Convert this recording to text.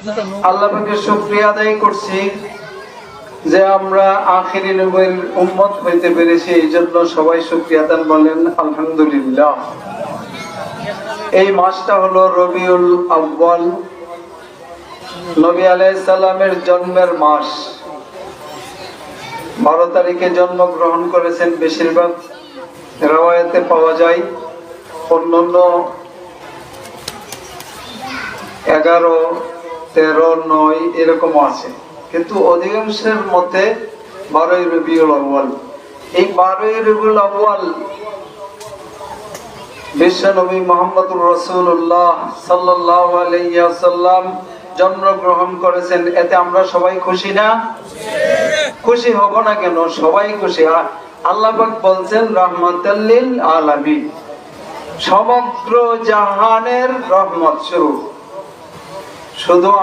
আল্লাহ পাকের শুকরিয়া আদায় করছি যে আমরা আখিরি নবীর উম্মত হইতে পেরেছি, এই জন্য সবাই শুকরিয়া আদান বলেন আলহামদুলিল্লাহ। এই মাসটা হলো রবিউল আউয়াল, নবী আলাইহিস সালামের জন্মের মাস। 12 তারিখে জন্মগ্রহণ করেছেন, বেশিরভাগ রওয়ায়াতে পাওয়া যায়। অন্যান্য 11, 13, 9 এরকম আছে, কিন্তু অধিকাংশের মতে 12ই রবিউল আউয়াল। এই 12ই রবিউল আউয়াল বিশ্বনবী মুহাম্মদুর রাসূলুল্লাহ সাল্লাল্লাহু আলাইহি ওয়াসাল্লাম জন্মগ্রহণ করেছেন। এতে আমরা সবাই খুশি না? খুশি হব না কেন? সবাই খুশি। আল্লাহ পাক বলছেন রাহমাতাল লিল আলামিন, সমগ্র জাহানের রহমত স্বরূপ। শুধু